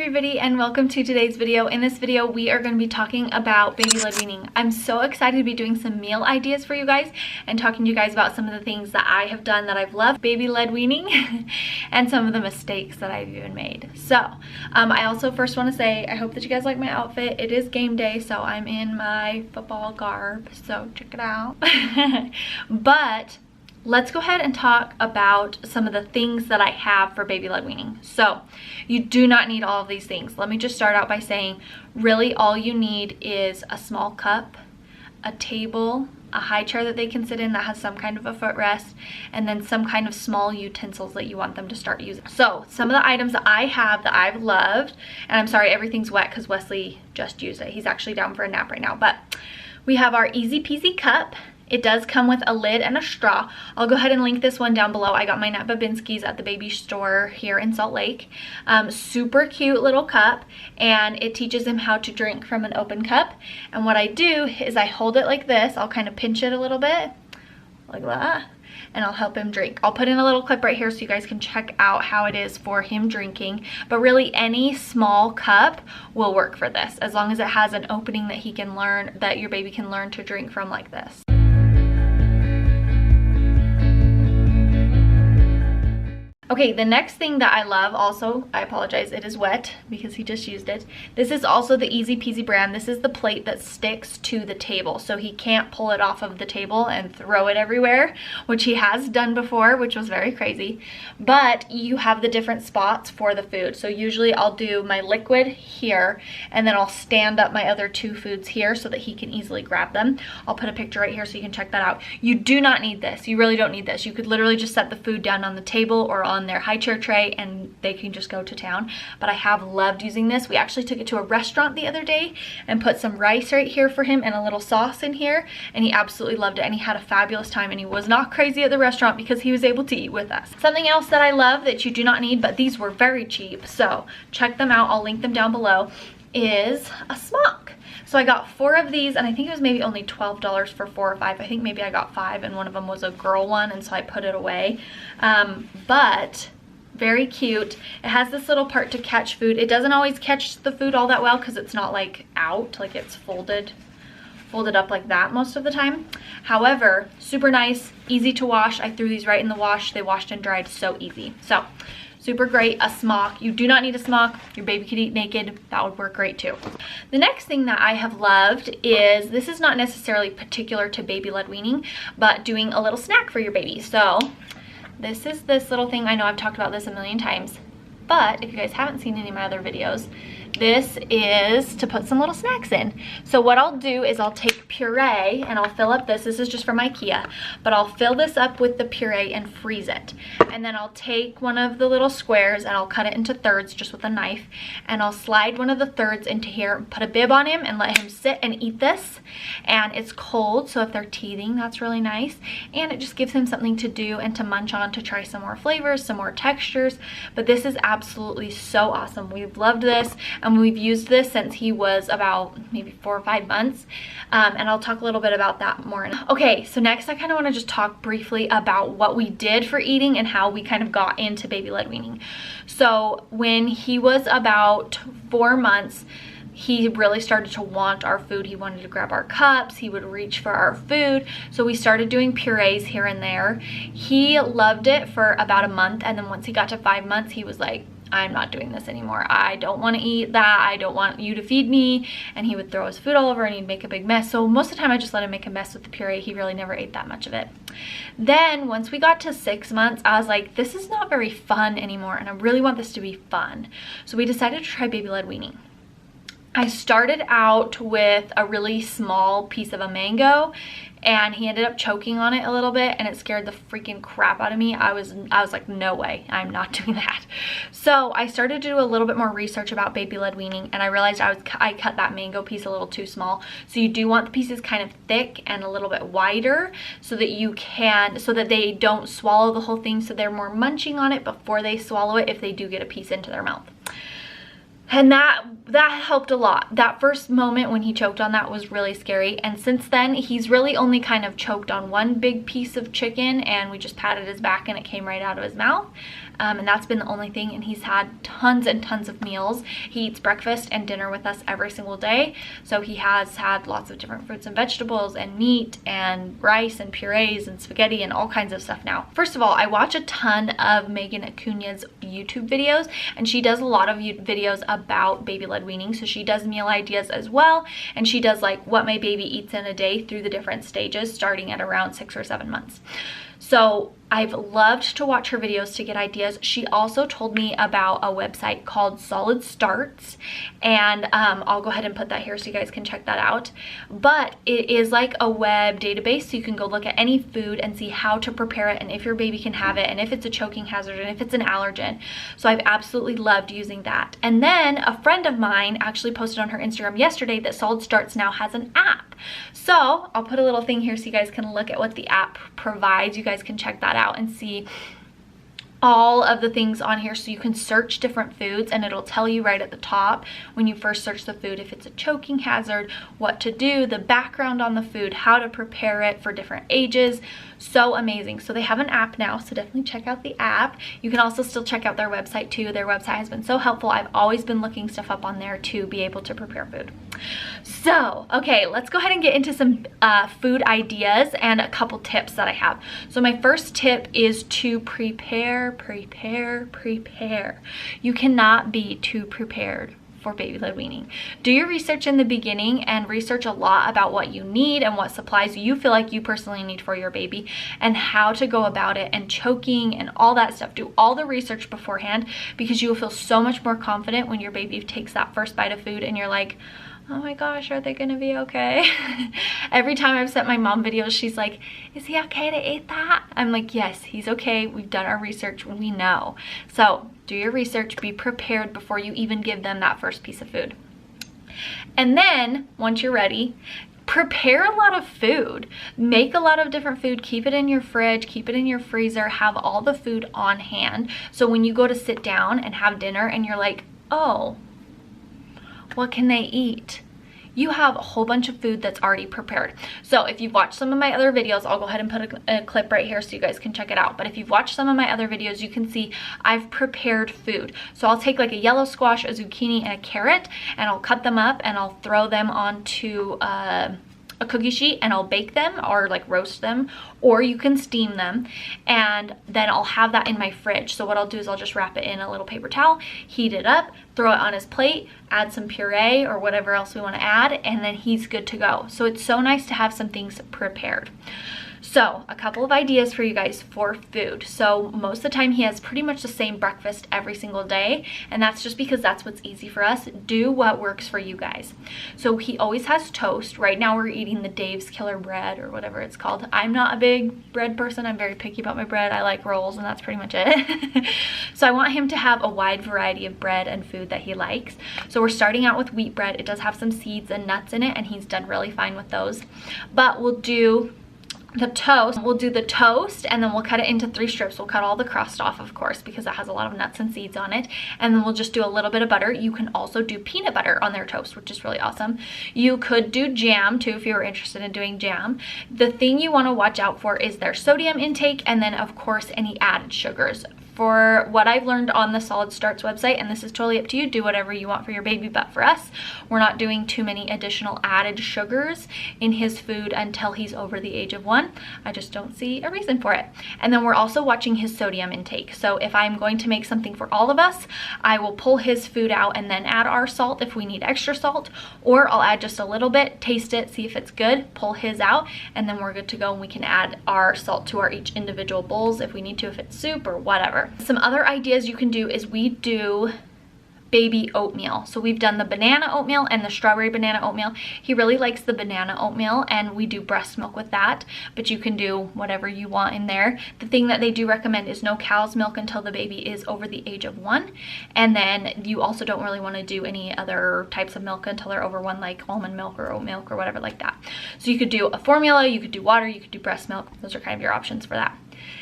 everybody and welcome to today's video. In this video we are going to be talking about baby-led weaning. I'm so excited to be doing some meal ideas for you guys and talking to you guys about some of the things that I have done that I've loved baby-led weaning and some of the mistakes that I've even made. So I also first want to say I hope that you guys like my outfit. It is game day, so I'm in my football garb, so check it out. But let's go ahead and talk about some of the things that I have for baby-led weaning. So you do not need all of these things. Let me just start out by saying really all you need is a small cup, a table, a high chair that they can sit in that has some kind of a footrest, and then some kind of small utensils that you want them to start using. So some of the items that I have that I've loved, and I'm sorry everything's wet because Wesley just used it. He's actually down for a nap right now, but we have our easy peasy cup. It does come with a lid and a straw. I'll go ahead and link this one down below. I got mine at Babinski's at the baby store here in Salt Lake. Super cute little cup, and it teaches him how to drink from an open cup. And what I do is I hold it like this. I'll kind of pinch it a little bit, like that, and I'll help him drink. I'll put in a little clip right here so you guys can check out how it is for him drinking. But really any small cup will work for this, as long as it has an opening that he can learn, that your baby can learn to drink from like this. Okay, the next thing that I love also, I apologize, it is wet because he just used it. This is also the Easy Peasy brand. This is the plate that sticks to the table, so he can't pull it off of the table and throw it everywhere, which he has done before, which was very crazy. But you have the different spots for the food. So usually I'll do my liquid here, and then I'll stand up my other two foods here so that he can easily grab them. I'll put a picture right here so you can check that out. You do not need this. You really don't need this. You could literally just set the food down on the table or on their high chair tray and they can just go to town. But I have loved using this. We actually took it to a restaurant the other day and put some rice right here for him and a little sauce in here, and he absolutely loved it and he had a fabulous time, and he was not crazy at the restaurant because he was able to eat with us. Something else that I love that you do not need, but these were very cheap, so check them out, I'll link them down below, is a smock. So I got 4 of these, and I think it was maybe only $12 for 4 or 5. I think maybe I got 5, and one of them was a girl one, and so I put it away. But very cute. It has this little part to catch food. It doesn't always catch the food all that well because it's not like out, like it's folded up like that most of the time. However, super nice, easy to wash. I threw these right in the wash. They washed and dried so easy. So super great. A smock. You do not need a smock. Your baby could eat naked. That would work great too. The next thing that I have loved is, this is not necessarily particular to baby-led weaning, but doing a little snack for your baby. So this is this little thing. I know I've talked about this a million times, but if you guys haven't seen any of my other videos, this is to put some little snacks in. So what I'll do is I'll take puree and I'll fill up this. This is just from IKEA, but I'll fill this up with the puree and freeze it. And then I'll take one of the little squares and I'll cut it into thirds just with a knife, and I'll slide one of the thirds into here, put a bib on him and let him sit and eat this. And it's cold, so if they're teething, that's really nice. And it just gives him something to do and to munch on, to try some more flavors, some more textures. But this is absolutely so awesome. We've loved this. And we've used this since he was about maybe 4 or 5 months. And I'll talk a little bit about that more. Okay, so next I kind of want to just talk briefly about what we did for eating and how we kind of got into baby-led weaning. So when he was about 4 months, he really started to want our food. He wanted to grab our cups. He would reach for our food. So we started doing purees here and there. He loved it for about a month. And then once he got to 5 months, he was like, I'm not doing this anymore. I don't want to eat that. I don't want you to feed me. And he would throw his food all over and he'd make a big mess. So most of the time I just let him make a mess with the puree. He really never ate that much of it. Then once we got to 6 months, I was like, this is not very fun anymore, and I really want this to be fun. So we decided to try baby-led weaning. I started out with a really small piece of a mango, and he ended up choking on it a little bit, and it scared the freaking crap out of me. I was like, no way, I'm not doing that. So I started to do a little bit more research about baby-led weaning, and I realized I cut that mango piece a little too small. So you do want the pieces kind of thick and a little bit wider so that they don't swallow the whole thing, so they're more munching on it before they swallow it if they do get a piece into their mouth. And that helped a lot. That first moment when he choked on that was really scary. And since then, he's really only kind of choked on one big piece of chicken, and we just patted his back and it came right out of his mouth. And that's been the only thing. And he's had tons and tons of meals. He eats breakfast and dinner with us every single day. So he has had lots of different fruits and vegetables and meat and rice and purees and spaghetti and all kinds of stuff now. First of all, I watch a ton of Megan Acuna's YouTube videos, and she does a lot of videos about baby-led weaning. So she does meal ideas as well, and she does like what my baby eats in a day through the different stages starting at around 6 or 7 months. So I've loved to watch her videos to get ideas. She also told me about a website called Solid Starts, and I'll go ahead and put that here so you guys can check that out. But it is like a web database, so you can go look at any food and see how to prepare it and if your baby can have it and if it's a choking hazard and if it's an allergen. So I've absolutely loved using that. And then a friend of mine actually posted on her Instagram yesterday that Solid Starts now has an app. So I'll put a little thing here so you guys can look at what the app provides. You guys can check that out and see all of the things on here. So you can search different foods and it'll tell you right at the top when you first search the food if it's a choking hazard, what to do, the background on the food, how to prepare it for different ages. So amazing. So they have an app now, so definitely check out the app. You can also still check out their website too. Their website has been so helpful. I've always been looking stuff up on there to be able to prepare food. So, okay, let's go ahead and get into some food ideas and a couple tips that I have. So my first tip is to prepare. You cannot be too prepared for baby-led weaning. Do your research in the beginning and research a lot about what you need and what supplies you feel like you personally need for your baby and how to go about it and choking and all that stuff. Do all the research beforehand, because you will feel so much more confident when your baby takes that first bite of food and you're like, oh my gosh, are they gonna be okay? Every time I've sent my mom videos, she's like, is he okay to eat that? I'm like, yes, he's okay. We've done our research, we know. So do your research, be prepared before you even give them that first piece of food. And then once you're ready, prepare a lot of food. Make a lot of different food. Keep it in your fridge, keep it in your freezer, have all the food on hand. So when you go to sit down and have dinner and you're like, oh, what can they eat? You have a whole bunch of food that's already prepared. So if you've watched some of my other videos, I'll go ahead and put a clip right here so you guys can check it out. But if you've watched some of my other videos, you can see I've prepared food. So I'll take like a yellow squash, a zucchini, and a carrot, and I'll cut them up and I'll throw them onto a cookie sheet and I'll bake them or like roast them, or you can steam them, and then I'll have that in my fridge. So what I'll do is I'll just wrap it in a little paper towel, heat it up, throw it on his plate, add some puree or whatever else we want to add, and then he's good to go. So it's so nice to have some things prepared. So a couple of ideas for you guys for food. So most of the time he has pretty much the same breakfast every single day, and that's just because that's what's easy for us. Do what works for you guys. So he always has toast. Right now we're eating the Dave's Killer Bread or whatever it's called. I'm not a big bread person. I'm very picky about my bread. I like rolls and that's pretty much it. So I want him to have a wide variety of bread and food that he likes. So we're starting out with wheat bread. It does have some seeds and nuts in it, and he's done really fine with those. But we'll do the toast. We'll do the toast and then we'll cut it into 3 strips. We'll cut all the crust off, of course, because it has a lot of nuts and seeds on it. And then we'll just do a little bit of butter. You can also do peanut butter on their toast, which is really awesome. You could do jam too if you were interested in doing jam. The thing you want to watch out for is their sodium intake, and then of course any added sugars. For what I've learned on the Solid Starts website, and this is totally up to you, do whatever you want for your baby, but for us, we're not doing too many additional added sugars in his food until he's over the age of 1. I just don't see a reason for it. And then we're also watching his sodium intake. So if I'm going to make something for all of us, I will pull his food out and then add our salt if we need extra salt, or I'll add just a little bit, taste it, see if it's good, pull his out, and then we're good to go, and we can add our salt to our each individual bowls if we need to, if it's soup or whatever. Some other ideas you can do is we do baby oatmeal. So we've done the banana oatmeal and the strawberry banana oatmeal. He really likes the banana oatmeal, and we do breast milk with that, but you can do whatever you want in there. The thing that they do recommend is no cow's milk until the baby is over the age of 1, and then you also don't really want to do any other types of milk until they're over 1, like almond milk or oat milk or whatever like that. So you could do a formula, you could do water, you could do breast milk. Those are kind of your options for that.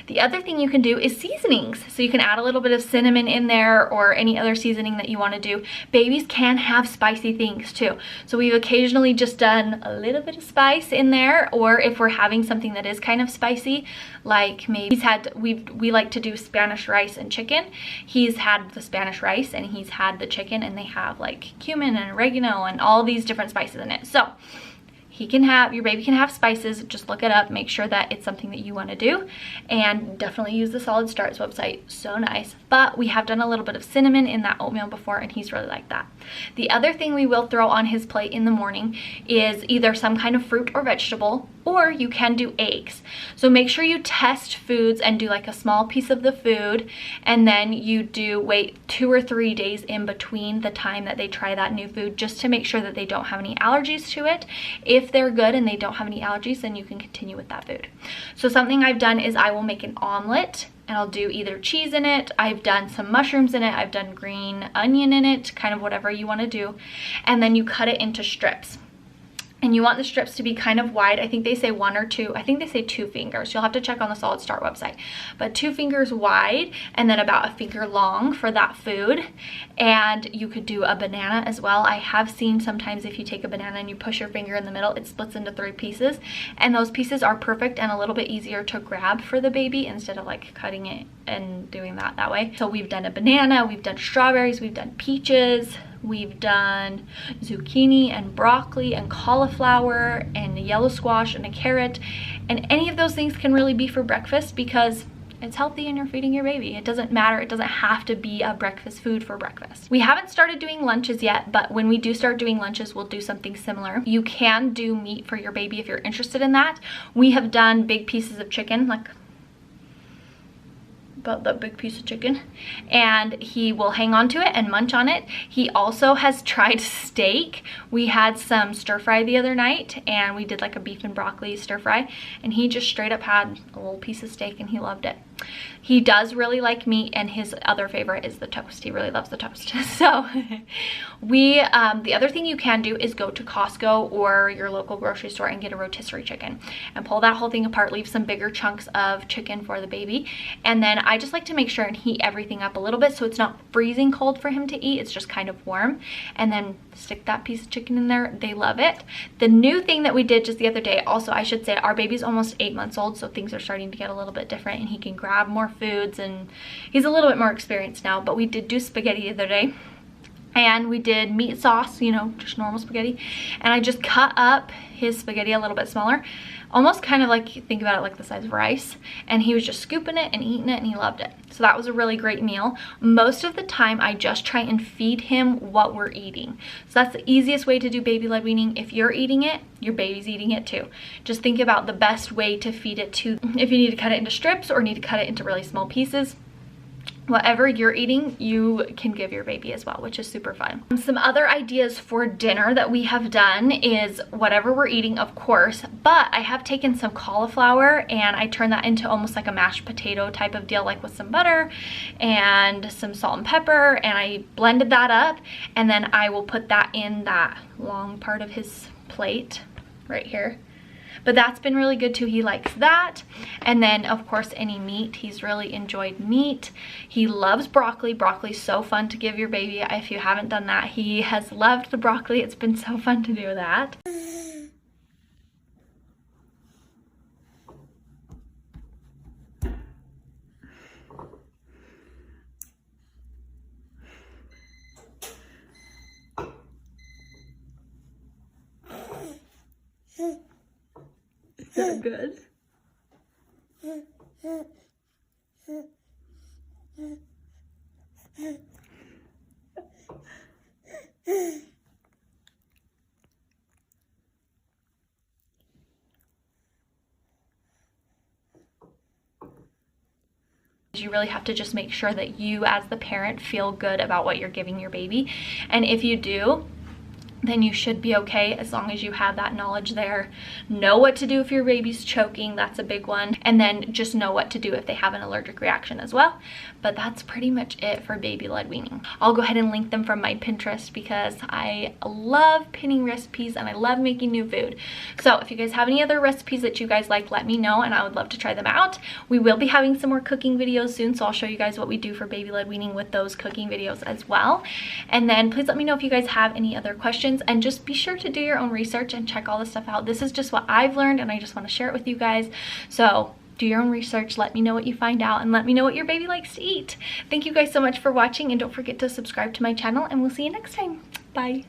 The other thing you can do is seasonings. So you can add a little bit of cinnamon in there or any other seasoning that you want to do. Babies can have spicy things too. So we've occasionally just done a little bit of spice in there, or if we're having something that is kind of spicy, like maybe we like to do Spanish rice and chicken. He's had the Spanish rice and he's had the chicken, and they have like cumin and oregano and all these different spices in it. So your baby can have spices. Just look it up, make sure that it's something that you want to do, and definitely use the Solid Starts website. So nice. But we have done a little bit of cinnamon in that oatmeal before, and he's really liked that. The other thing we will throw on his plate in the morning is either some kind of fruit or vegetable, or you can do eggs. So make sure you test foods and do like a small piece of the food, and then you wait 2 or 3 days in between the time that they try that new food, just to make sure that they don't have any allergies to it. If they're good and they don't have any allergies, then you can continue with that food. So something I've done is I will make an omelet, and I'll do either cheese in it, I've done some mushrooms in it, I've done green onion in it, kind of whatever you want to do, and then you cut it into strips. And you want the strips to be kind of wide. I think they say 1 or 2, I think they say 2 fingers. You'll have to check on the Solid Start website. But 2 fingers wide, and then about 1 finger long for that food. And you could do a banana as well. I have seen sometimes if you take a banana and you push your finger in the middle, it splits into 3 pieces. And those pieces are perfect and a little bit easier to grab for the baby instead of like cutting it and doing that way. So we've done a banana, we've done strawberries, we've done peaches, we've done zucchini and broccoli and cauliflower and a yellow squash and a carrot. And any of those things can really be for breakfast because it's healthy and you're feeding your baby. It doesn't matter. It doesn't have to be a breakfast food for breakfast. We haven't started doing lunches yet, but when we do start doing lunches, we'll do something similar. You can do meat for your baby if you're interested in that. We have done big pieces of chicken, like about that big piece of chicken, and he will hang on to it and munch on it. He also has tried steak. We had some stir fry the other night, and we did like a beef and broccoli stir fry, and he just straight up had a little piece of steak and he loved it. He does really like meat, and his other favorite is the toast. He really loves the toast. So the other thing you can do is go to Costco or your local grocery store and get a rotisserie chicken and pull that whole thing apart, leave some bigger chunks of chicken for the baby. And then I just like to make sure and heat everything up a little bit so it's not freezing cold for him to eat. It's just kind of warm. And then stick that piece of chicken in there. They love it. The new thing that we did just the other day, also I should say, our baby's almost 8 months old, so things are starting to get a little bit different, and he can grab more foods, and he's a little bit more experienced now. But we did do spaghetti the other day, and we did meat sauce, you know, just normal spaghetti, and I just cut up his spaghetti a little bit smaller, almost kind of like, think about it like the size of rice, and he was just scooping it and eating it, and he loved it. So that was a really great meal. Most of the time I just try and feed him what we're eating. So that's the easiest way to do baby-led weaning. If you're eating it, your baby's eating it too. Just think about the best way to feed it to, if you need to cut it into strips or need to cut it into really small pieces. Whatever you're eating, you can give your baby as well, which is super fun. Some other ideas for dinner that we have done is whatever we're eating, of course, but I have taken some cauliflower and I turned that into almost like a mashed potato type of deal, like with some butter and some salt and pepper, and I blended that up, and then I will put that in that long part of his plate right here. But that's been really good too. He likes that. And then of course any meat. He's really enjoyed meat. He loves broccoli. Broccoli's so fun to give your baby. If you haven't done that, he has loved the broccoli. It's been so fun to do that. Is that good? You really have to just make sure that you as the parent feel good about what you're giving your baby. And if you do, then you should be okay as long as you have that knowledge there. Know what to do if your baby's choking, that's a big one. And then just know what to do if they have an allergic reaction as well. But that's pretty much it for baby-led weaning. I'll go ahead and link them from my Pinterest because I love pinning recipes and I love making new food. So if you guys have any other recipes that you guys like, let me know and I would love to try them out. We will be having some more cooking videos soon, so I'll show you guys what we do for baby-led weaning with those cooking videos as well. And then please let me know if you guys have any other questions, and just be sure to do your own research and check all this stuff out. This is just what I've learned and I just want to share it with you guys. So do your own research, let me know what you find out, and let me know what your baby likes to eat. Thank you guys so much for watching, and don't forget to subscribe to my channel, and we'll see you next time. Bye.